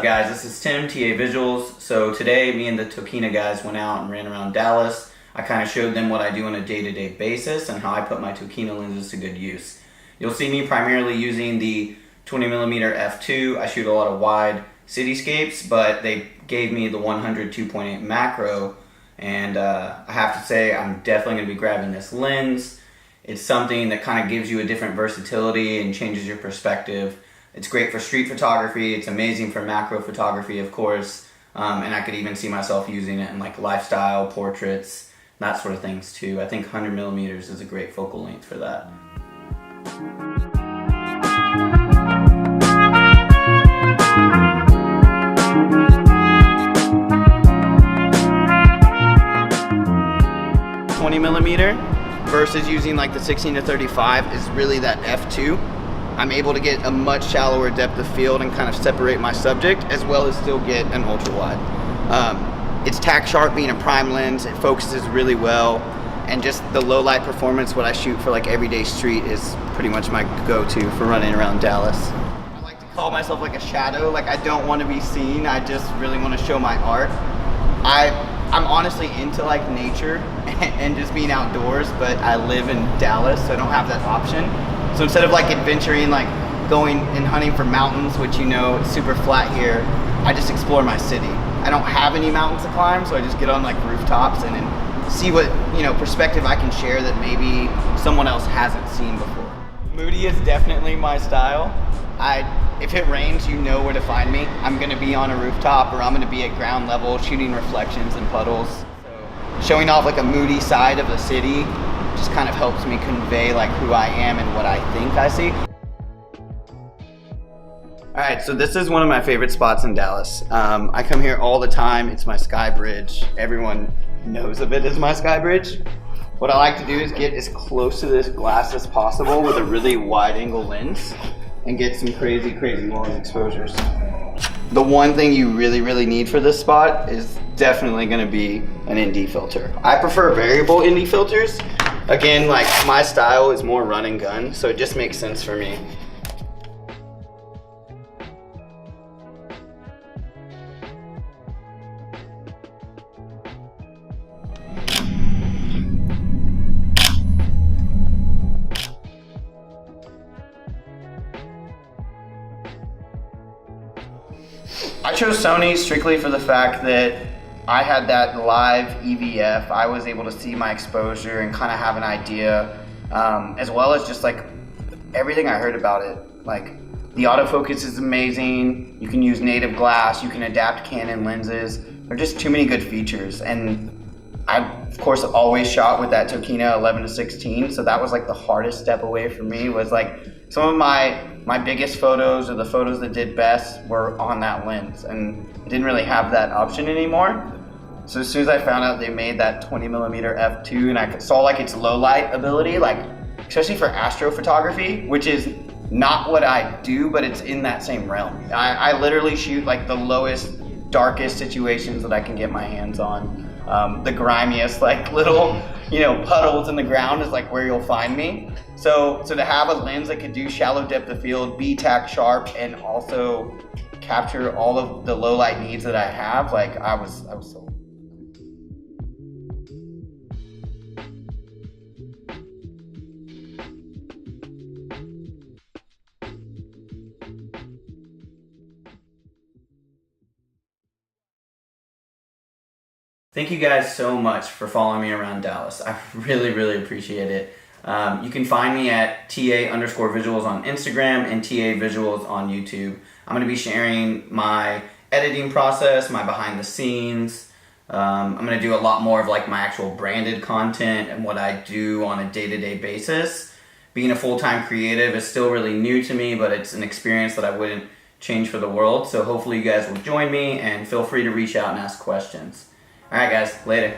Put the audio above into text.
guys? This is Tim, TA Visuals. So today me and the Tokina guys went out and ran around Dallas. I kind of showed them what I do on a day-to-day basis and how I put my Tokina lenses to good use. You'll see me primarily using the 20mm f2. I shoot a lot of wide cityscapes, but they gave me the 100 2.8 macro, and I have to say I'm definitely going to be grabbing this lens. It's something that kind of gives you a different versatility and changes your perspective. It's great for street photography. It's amazing for macro photography, of course, and I could even see myself using it in like lifestyle, portraits, that sort of things too. I think 100mm is a great focal length for that. $20mm versus using like the 16-35 is really that f2. I'm able to get a much shallower depth of field and kind of separate my subject, as well as still get an ultra wide. It's tack sharp being a prime lens. It focuses really well, and just the low light performance, what I shoot for like everyday street, is pretty much my go-to for running around Dallas. I like to call myself like a shadow. Like, I don't want to be seen. I just really want to show my art. I'm honestly into like nature and just being outdoors, but I live in Dallas, so I don't have that option. So instead of like adventuring, like going and hunting for mountains, which you know it's super flat here, I just explore my city. I don't have any mountains to climb, so I just get on like rooftops and then see what, you know, perspective I can share that maybe someone else hasn't seen before. Moody is definitely my style. If it rains, you know where to find me. I'm gonna be on a rooftop, or I'm gonna be at ground level shooting reflections and puddles. So showing off like a moody side of the city just kind of helps me convey like who I am and what I think I see. All right, so this is one of my favorite spots in Dallas. I come here all the time. It's my sky bridge. Everyone knows of it as my sky bridge. What I like to do is get as close to this glass as possible with a really wide angle lens and get some crazy long exposures. The one thing you really need for this spot is definitely gonna be an ND filter. I prefer variable ND filters. Again, like, my style is more run and gun, so it just makes sense for me. I chose Sony strictly for the fact that I had that live EVF. I was able to see my exposure and kind of have an idea, as well as just like everything I heard about it. Like, the autofocus is amazing. You can use native glass. You can adapt Canon lenses. There are just too many good features. And I, of course, always shot with that Tokina 11-16. So that was like the hardest step away for me, was like some of my biggest photos, or the photos that did best, were on that lens. And I didn't really have that option anymore. So as soon as I found out they made that 20mm f2 and I saw like its low light ability, like especially for astrophotography, which is not what I do, but it's in that same realm. I literally shoot like the lowest, darkest situations that I can get my hands on. The grimiest, like little, you know, puddles in the ground is like where you'll find me. So to have a lens that could do shallow depth of field, be tack sharp, and also capture all of the low light needs that I have, like I was so. Thank you guys so much for following me around Dallas. I really appreciate it. You can find me at TA_visuals on Instagram and TA Visuals on YouTube. I'm gonna be sharing my editing process, my behind the scenes. I'm gonna do a lot more of like my actual branded content and what I do on a day-to-day basis. Being a full-time creative is still really new to me, but it's an experience that I wouldn't change for the world. So hopefully you guys will join me, and feel free to reach out and ask questions. All right, guys, later.